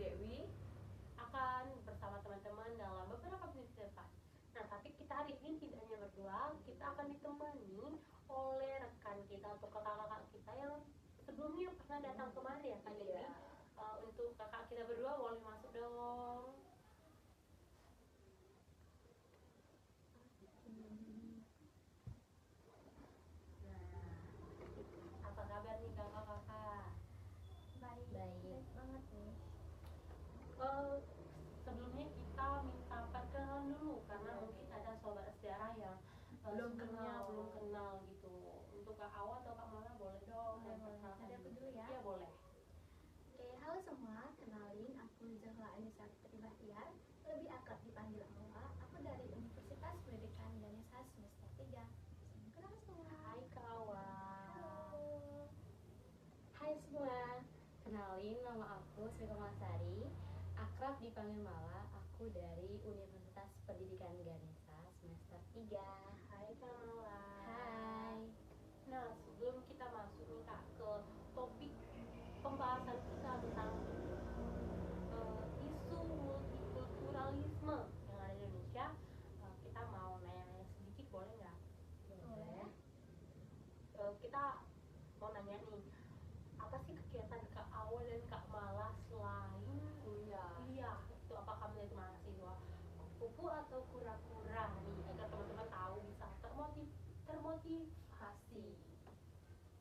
Dewi akan bersama teman-teman dalam beberapa menit ke depan. Nah, tapi kita hari ini tidak hanya berdua, kita akan ditemani oleh rekan kita atau kakak-kakak kita yang sebelumnya pernah datang kemari ya Kak Dewi. Untuk kakak kita berdua boleh masuk dong. Nah, apa kabar nih kakak-kakak? Baik banget nih. Sebelumnya kita minta perkenalan dulu karena mungkin ada sobat sejarah yang belum kenal gitu. Untuk Kak Awa atau Kak Mala boleh dong. Dari aku dulu ya. Iya boleh. Oke, halo semua, kenalin aku Zahra Anissa Putri Bahtiar, lebih akrab dipanggil Awa. Aku dari Universitas Pendidikan Ganesha semester 3. Kenal semua. Hai Kak Awa. Halo. Hai semua, kenalin nama aku Sri Komasari, akrab dipanggil Mala. Aku dari Universitas Pendidikan Ganesha semester 3. Hai Kak Mala. Hai. Nah, sebelum kita masuk nih Kak ke topik pembahasan kita tentang isu multikulturalisme yang ada di Indonesia, kita mau nanya-nanya sedikit boleh nggak? Boleh. Kita mau nanya nih, apa sih kegiatan Kak Awa dan Kak Mala selain kuliah? Itu apakah menjadi mahasiswa kupu atau kura-kura nih, agar teman-teman tahu bisa termotivasi.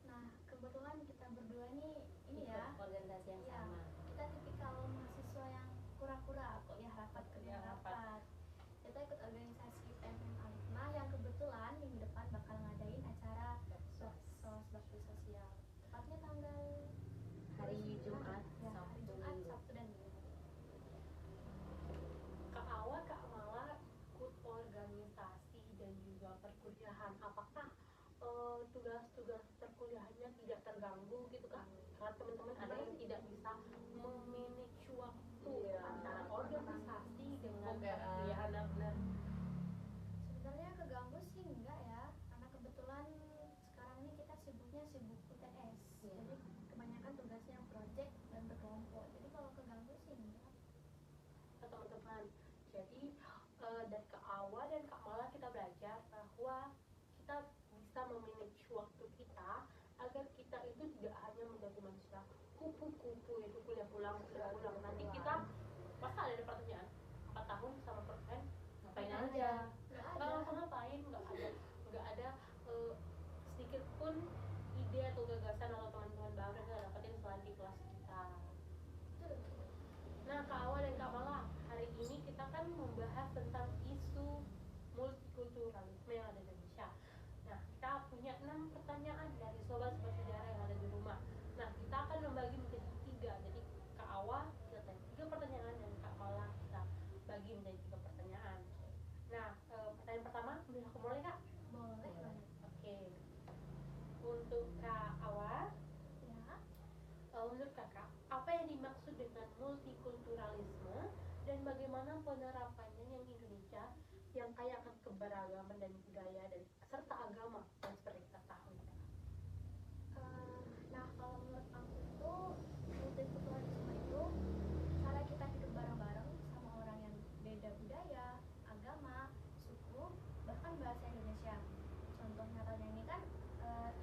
Nah, kebetulan kita berdua nih ini ya, Organisasi yang ya, sama. kita tipikal mahasiswa yang kura-kura, kuliah rapat kerja rapat. Kita ikut organisasi PMM Alifma yang kebetulan minggu depan bakal ngadain acara sos bakti sosial. Tepatnya tanggal Hari Jumat, ya, hari Jumat, Sabtu dan Minggu. Kak Awa, Kak Mala ikut organisasi dan juga perkuliahan. Apakah tugas-tugas perkuliahannya tidak terganggu gitu Kak? Karena teman-teman ada yang tidak bisa memanage waktu antara organisasi dengan perkuliahan. Benar. Sebenarnya keganggu sih enggak ya, karena kebetulan sekarang ini kita sibuk UTS. Jadi kebanyakan tugasnya project dan berkelompok. Jadi kalau keganggu sih enggak. Teman-teman, jadi dari Kak Awa dan Kak Mala kita belajar bahwa kita bisa memanage waktu kita agar kita itu tidak hanya menjadi manusia kupu-kupu itu kuliah pulang. Nanti kita masa ada pertanyaan 4 tahun sama persen ngapain aja, nggak ngapa-ngapain, nggak ada sedikit pun ide atau gagasan atau teman-teman baru yang kita dapetin selain di kelas kita. Nah, Kak Awa dan Kak Mala, hari ini kita kan membahas tentang isu multikulturalisme yang ada di Indonesia. Nah, kita punya 6 pertanyaan dari sobat-sobat sejarah yang ada di rumah. Nah, kita akan membagi menjadi 3. Jadi Kak Awa kita tanya 3 pertanyaan dan Kak Mala kita bagi menjadi 3 pertanyaan. Nah, pertanyaan pertama, boleh aku mulai Kak? Boleh. Oke. Untuk Kak Awa, Ya. menurut Kakak, apa yang dimaksud dengan multikulturalisme dan bagaimana penerapannya yang Indonesia yang kaya akan keberagaman dan budaya dan serta agama yang seperti kita tahu? Nah, kalau menurut aku itu multikulturalisme itu cara kita hidup bareng-bareng sama orang yang beda budaya, agama, suku, bahkan bahasa Indonesia. Contoh nyatanya ini kan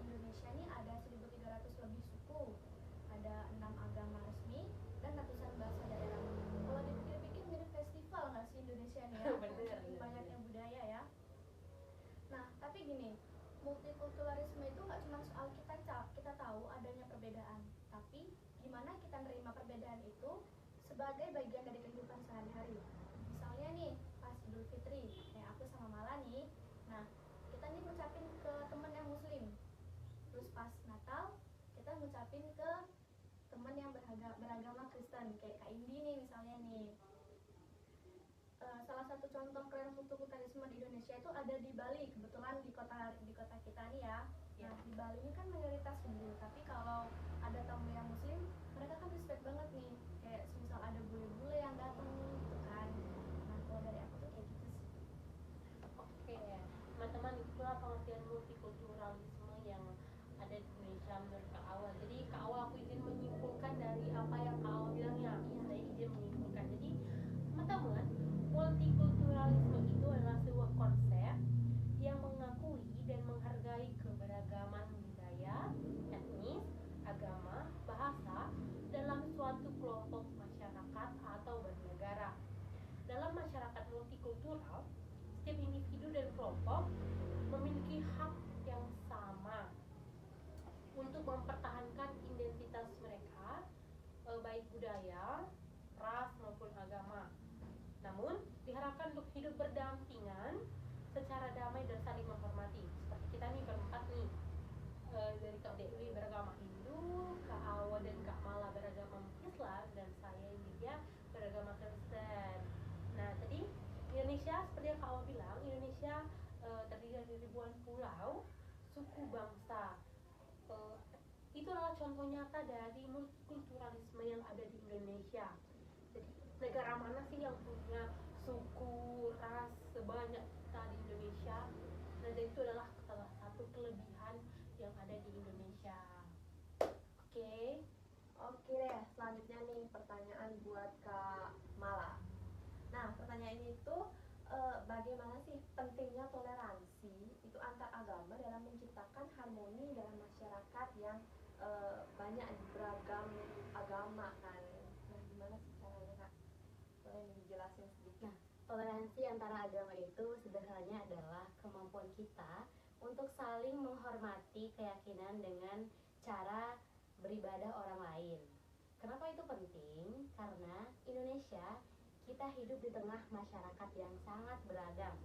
Indonesia ini ada 1.300 lebih suku, ada 6 agama resmi dan ratusan bahasa daerah. Kalau dipikir-pikir mirip festival nggak sih Indonesia nih ya? Bener. Banyaknya budaya ya. Nah, tapi gini, multikulturalisme itu nggak cuma soal kita tahu adanya perbedaan, tapi gimana kita nerima perbedaan itu sebagai bagian dari kehidupan sehari-hari. Misalnya nih, pas Idul Fitri, kayak aku sama Mala nih, nah kita nih ngucapin ke temen yang muslim. Terus pas Natal, kita ngucapin ke temen yang beragama Kristen, kayak Kak Indi nih misalnya nih. Salah satu contoh keren multikulturalisme di Indonesia itu ada di Bali, kebetulan di kota kita nih ya. Nah, di Bali ini kan mayoritas Hindu, tapi kalau ada tamu yang muslim, mereka kan respect banget nih, kayak misal ada bule-bule yang datang gitu kan. Nah, kalau dari aku tuh kayak gitu sih. Oke, teman-teman, itulah pengertian multikulturalisme yang ada di Indonesia menurut Kak Awa. Jadi Kak Awa, aku izin menyimpulkan dari apa yang Kak Awa bilang ya. Saya izin kelompok memiliki hak yang sama untuk mempertahankan identitas mereka, baik budaya, ras maupun agama. Namun diharapkan untuk hidup berdampingan secara damai dan saling menghormati. Seperti kita nih berempat nih, dari Kak Dewi beragama Hindu, Kak Awa dan Kak Mala beragama Islam, dan saya Lydia beragama Kristen. Nah, tadi Indonesia seperti yang Kak Awa bilang, Indonesia terdiri dari ribuan pulau, suku bangsa. Itu adalah contoh nyata dari multikulturalisme yang ada di Indonesia. Jadi negara mana sih yang punya suku, ras sebanyak kita di Indonesia? Nah, dan itu adalah salah satu kelebihan yang ada di Indonesia. Oke. Oke deh, selanjutnya nih pertanyaan buat Kak Mala. Nah, pertanyaan ini tuh bagaimana sih pentingnya toleransi itu antar agama dalam menciptakan harmoni dalam masyarakat yang banyak beragam agama kan? Nah, gimana sih caranya Kak? Boleh dijelasin sedikit? Nah, toleransi antara agama itu sederhananya adalah kemampuan kita untuk saling menghormati keyakinan dengan cara beribadah orang lain. Kenapa itu penting? Karena Indonesia, kita hidup di tengah masyarakat yang sangat beragam.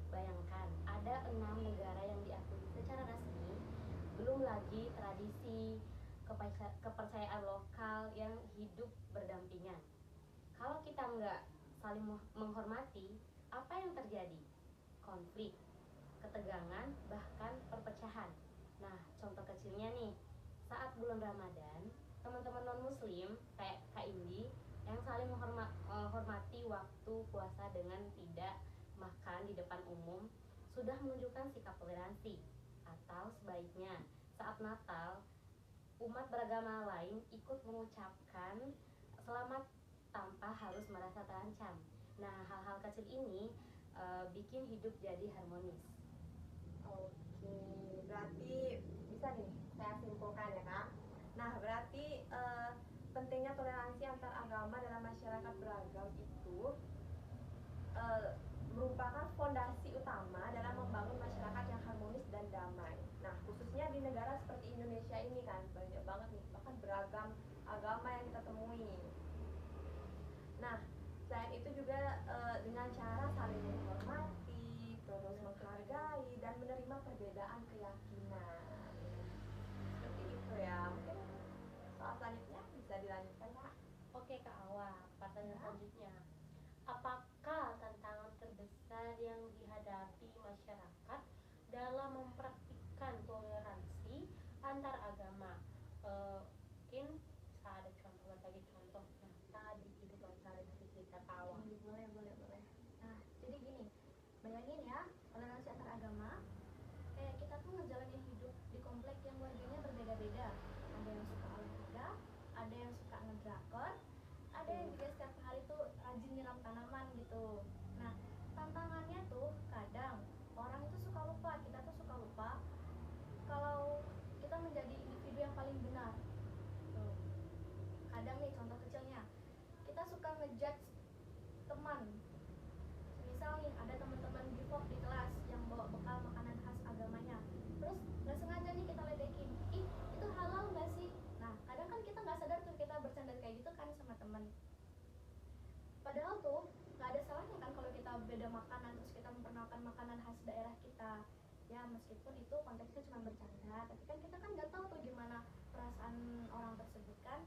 Bayangkan, ada 6 negara yang diakui secara resmi, belum lagi tradisi, kepercayaan lokal yang hidup berdampingan. Kalau kita nggak saling menghormati, apa yang terjadi? Konflik, ketegangan, bahkan perpecahan. Nah, contoh kecilnya nih, saat bulan Ramadan, teman-teman non-muslim kayak Kak Indi yang saling menghormati waktu puasa dengan tidak makan di depan umum sudah menunjukkan sikap toleransi. Atau sebaiknya, saat Natal, umat beragama lain ikut mengucapkan selamat tanpa harus merasa terancam. Nah, hal-hal kecil ini bikin hidup jadi harmonis. Oke, berarti bisa nih saya simpulkan ya Kak. Nah, berarti pentingnya toleransi antar agama dalam masyarakat beragam itu merupakan fondasi utama dalam membangun masyarakat yang harmonis dan damai. Nah, khususnya di negara seperti Indonesia ini kan banyak banget nih, bahkan beragam agama yang kita temui. Nah, selain itu juga dengan cara saling menghormati, terus menghargai dan menerima perbedaan keyakinan. Seperti itu ya. Mungkin soal selanjutnya bisa dilanjutkan Kak. Oke Kak Awa, pertanyaan selanjutnya. Apakah tantangan terbesar yang dihadapi masyarakat dalam mempraktikkan toleransi antar agama? Mungkin bisa ada contoh, berbagi contoh nyata di kehidupan sehari-hari kita Kak Awa. Boleh. Nah, jadi gini, bayangin ya, toleransi antar agama, kayak kita tuh ngejalanin hidup di komplek yang warganya berbeda-beda. Ada yang suka olahraga, ada yang suka ngedrakor, ada yang juga setiap hari tuh rajin nyiram tanaman gitu. Nah, tantangannya tuh kadang orang itu suka lupa, kita tuh suka lupa kalau kita menjadi individu yang paling benar. Tuh. Kadang nih contoh kecilnya, kita suka ngejudge teman. Misal nih ada teman-teman G-pop di kelas yang bawa bekal makanan khas agamanya, terus nggak sengaja nih kita ledekin, ih itu halal nggak sih? Nah, kadang kan kita nggak sadar tuh kita bercanda kayak gitu kan sama teman. Padahal tuh nggak ada salahnya kan kalau kita beda makanan terus kita memperkenalkan makanan khas daerah kita. Ya meskipun itu konteksnya cuma bercanda, tapi kan kita kan nggak tahu tuh gimana perasaan orang tersebut kan.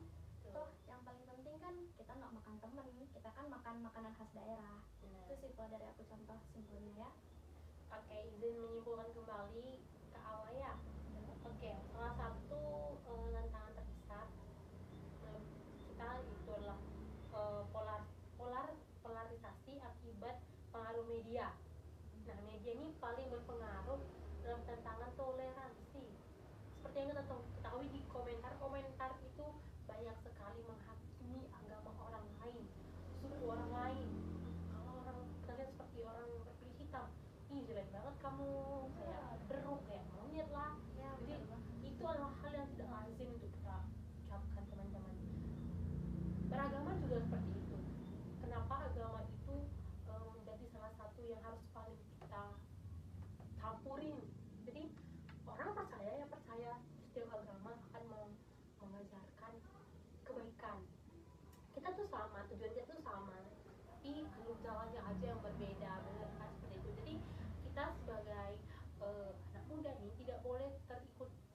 Toh yang paling penting kan kita nggak makan temen, kita kan makan makanan khas daerah. Itu sih kalau dari aku contoh simpelnya ya. Oke, izin menyimpulkan kembali Kak Awa ya. Oke, salah satu tantangan terbesar kita itu adalah polarisasi akibat pengaruh media. Nah, media ini paling berpengaruh dalam tantangan toleransi. Seperti yang kita ketahui di komentar-komentar itu banyak sekali menghakimi agama orang lain, suku orang lain. Kalau orang kalian seperti orang berkulit hitam, ih jelek banget kamu, kayak beruk, kayak monyet lah. Jadi itu adalah hal yang tidak lazim untuk kita ucapkan teman-teman. Beragama juga seperti itu. Kenapa agama itu menjadi salah satu yang harus paling kita mengajarkan kebaikan. Kita tuh sama, tujuan kita tuh sama, tapi jalannya aja yang berbeda, benar kan, seperti itu. Jadi kita sebagai anak muda nih tidak boleh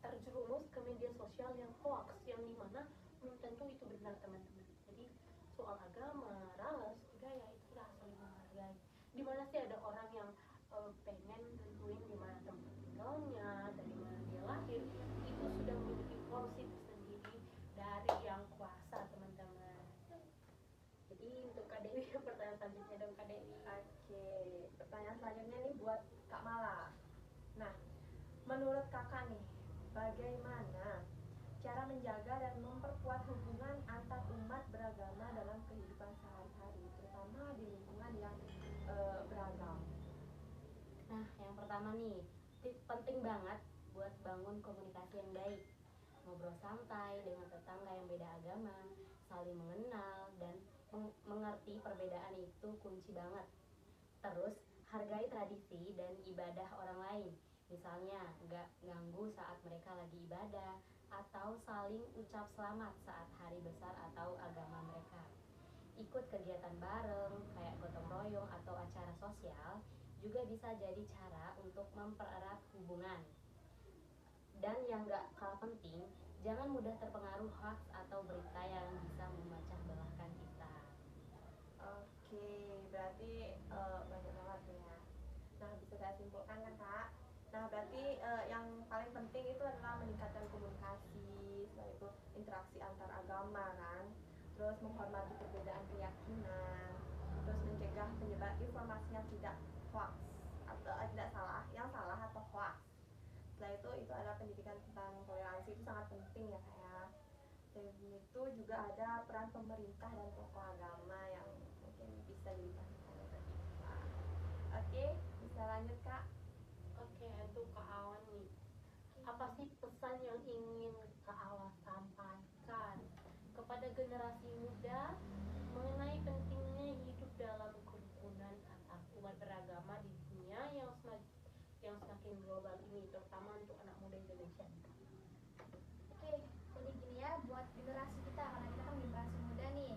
terjerumus ke media sosial yang hoax, yang dimana belum tentu itu benar, teman-teman. Jadi soal agama, ras, budaya itu kita saling menghargai. Dimana sih ada orang yang pengen nentuin di mana tempat tinggalnya, dari mana dia lahir, itu sudah memiliki porsi tersendiri dari yang kuasa, teman-teman. Jadi untuk Kak Dewi, pertanyaan selanjutnya dong Kak Dewi. Oke, pertanyaan selanjutnya nih buat Kak Mala. Nah, menurut kakak nih, bagaimana cara menjaga dan memperkuat hubungan antar umat beragama dalam kehidupan sehari-hari, terutama di lingkungan yang beragam? Nah, yang pertama nih, penting banget buat bangun komunikasi yang baik. Ngobrol santai dengan tetangga yang beda agama, saling mengenal, dan mengerti perbedaan itu kunci banget. Terus, hargai tradisi dan ibadah orang lain. Misalnya, nggak ganggu saat mereka lagi ibadah, atau saling ucap selamat saat hari besar atau agama mereka. Ikut kegiatan bareng, kayak gotong royong atau acara sosial, juga bisa jadi cara untuk mempererat hubungan. Dan yang gak kalah penting, jangan mudah terpengaruh hoax atau berita yang bisa memecah belahkan kita. Oke, berarti banyak banget nih ya. Nah, bisa saya simpulkan kan Kak? Nah, berarti yang paling penting itu adalah meningkatkan komunikasi, setelah itu interaksi antar agama kan, terus menghormati perbedaan keyakinan, terus mencegah penyebar informasi yang tidak hoax atau tidak salah, yang salah atau hoax. Setelah itu ada pendidikan tentang toleransi, itu sangat penting ya Kak ya. Dan itu juga ada peran pemerintah dan tokoh agama yang mungkin bisa jadi panutan bagi kita. Oke, bisa lanjut Kak. Oke, untuk Kak Awan nih, apa sih pesan yang ingin Kak Awan sampaikan kepada generasi muda mengenai pentingnya hidup dalam kerukunan antar umat beragama di dunia yang semakin global ini, terutama untuk anak muda Indonesia? Oke, jadi gini ya, buat generasi kita, karena kita kan generasi muda nih.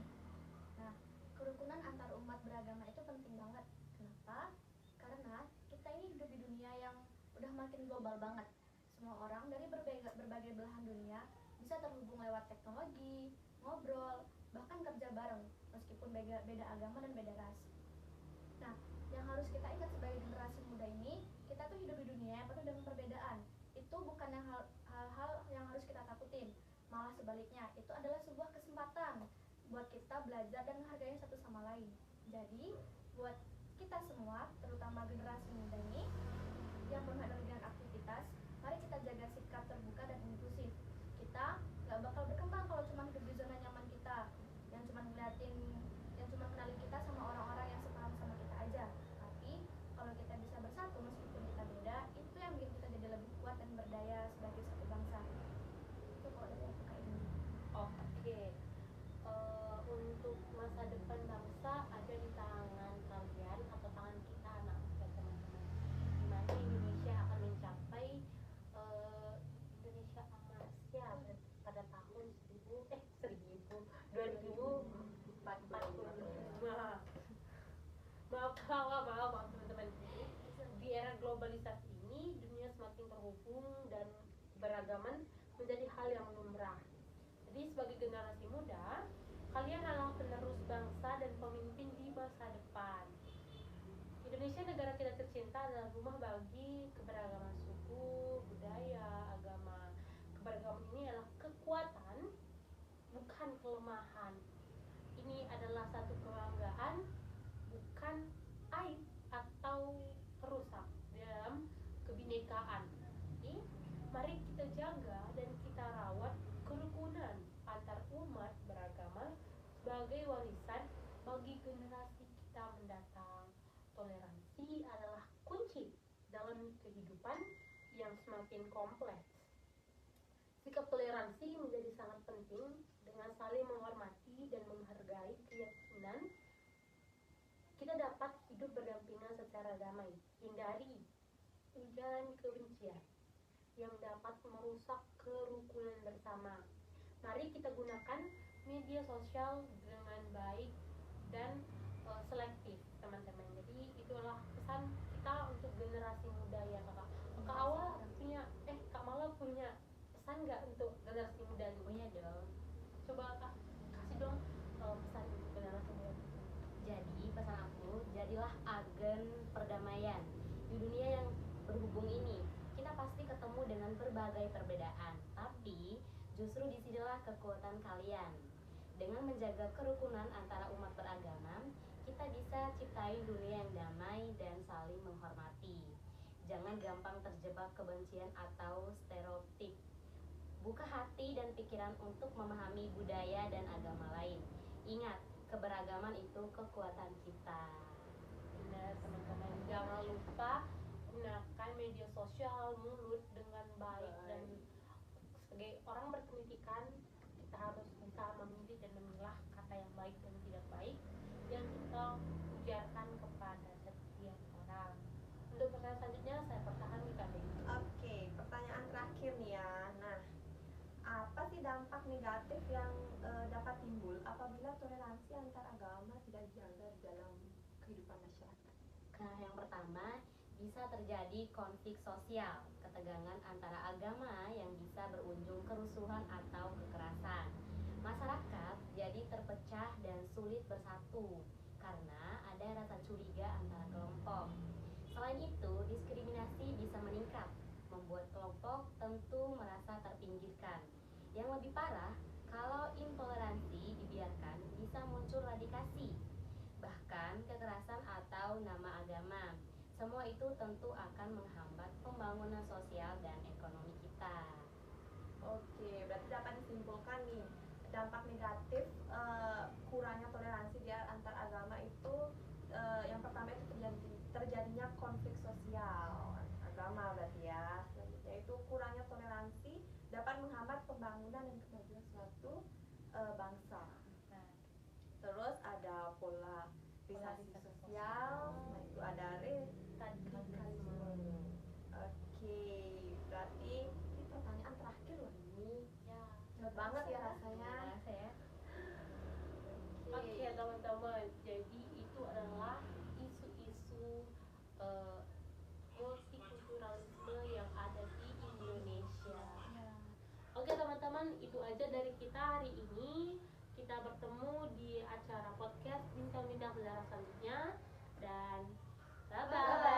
Nah, kerukunan antar umat beragama itu penting banget. Kenapa? Karena kita ini hidup di dunia yang udah makin global banget. Semua orang dari berbagai belahan dunia bisa terhubung lewat teknologi, ngobrol, bahkan kerja bareng, meskipun beda agama dan beda ras. Nah, yang harus kita ingat sebagai generasi muda ini, kita tuh hidup di dunia yang penuh dengan perbedaan. Itu bukan hal-hal yang harus kita takutin, malah sebaliknya, itu adalah sebuah kesempatan buat kita belajar dan menghargai satu sama lain. Jadi, buat kita semua, terutama generasi muda ini yang penuh dengan aktivitas, mari kita jaga sikap terbuka dan inklusif. Kita gak bakal berkembang kalau cuma hidup di zona nyaman kita, yang cuma kenalin kita sama orang-orang yang sepaham sama kita aja. Tapi kalau kita bisa bersatu meskipun kita beda, itu yang bikin kita jadi lebih kuat dan berdaya sebagai satu bangsa. Itu kalau dari aku kayak gini. Oke, untuk masa depan bangsa ada di tangan kalian atau tangan kita, anak muda, teman-teman. Dimana Indonesia akan mencapai Indonesia emasnya pada tahun 2045. Maaf teman-teman. Di era globalisasi ini, dunia semakin terhubung dan beragaman menjadi hal yang lumrah. Jadi sebagai generasi muda, kalian adalah penerus bangsa dan pemimpin di masa depan. Indonesia, negara kita tercinta, adalah rumah bagi keberagaman suku, budaya, agama. Keberagaman ini adalah kekuatan, bukan kelemahan. Ini adalah satu kebanggaan, bukan aib atau perusak dalam kebinekaan. Jadi, mari kita jaga dan kita rawat kerukunan antar umat beragama sebagai warisan bagi generasi kita mendatang. Toleransi adalah kunci dalam kehidupan yang semakin kompleks. Sikap toleransi menjadi sangat penting. Dengan saling menghormati dan menghargai keyakinan, kita dapat hidup berdampingan secara damai. Hindari ujaran kebencian yang dapat merusak kerukunan bersama. Mari kita gunakan media sosial dengan baik dan selektif, teman-teman. Jadi itulah pesan kita untuk generasi muda ya kakak. Kak Awal punya, Kak Mala punya pesan nggak untuk generasi muda nih? Punya dong. Coba kak kasih dong pesan untuk generasi muda. Jadi pesan aku, jadilah agen perdamaian. Di dunia yang berhubung ini, kita pasti ketemu dengan berbagai perbedaan, tapi justru disinilah kekuatan kalian. Dengan menjaga kerukunan antara umat beragama, kita bisa ciptain dunia yang damai dan saling menghormati. Jangan gampang terjebak kebencian atau stereotip. Buka hati dan pikiran untuk memahami budaya dan agama lain. Ingat, keberagaman itu kekuatan kita. Benar teman-teman, jangan lupa gunakan media sosial mulut dengan baik, dan sebagai orang berpendidikan kita harus bisa memilih dan memilah kata yang baik dan tidak baik yang kita ujarkan kepada setiap orang. Untuk pertanyaan selanjutnya saya pertahan nih Kak Dewi. Oke, pertanyaan terakhir nih ya. Nah, apa sih dampak negatif yang dapat timbul apabila toleransi antar agama tidak dijaga di dalam kehidupan masyarakat? Nah, yang pertama, bisa terjadi konflik sosial, ketegangan antara agama yang bisa berujung kerusuhan atau kekerasan. Masyarakat jadi terpecah dan sulit bersatu karena ada rasa curiga antara kelompok. Selain itu, diskriminasi bisa meningkat, membuat kelompok tentu merasa terpinggirkan. Yang lebih parah, kalau intoleransi dibiarkan bisa muncul radikasi, bahkan kekerasan atau nama agama. Semua itu tentu akan menghambat pembangunan sosial dan ekonomi kita. Oke, berarti dapat disimpulkan nih, dampak negatif kurangnya toleransi di antar agama itu yang pertama itu terjadinya konflik sosial agama berarti ya. Selanjutnya itu kurangnya toleransi dapat menghambat pembangunan dan kemajuan suatu bangsa. Terus ada polarisasi sosial, nah itu ada radikalisme. Oke, berarti ini pertanyaan terakhir loh ini. Ya. Berat banget ya rasanya. Rasa ya. Oke teman-teman, jadi itu adalah isu-isu multikulturalisme yang ada di Indonesia. Oke teman-teman, itu aja dari kita hari ini. Kita bertemu di acara podcast Bincang-Bincang Sejarah selanjutnya, dan bye-bye.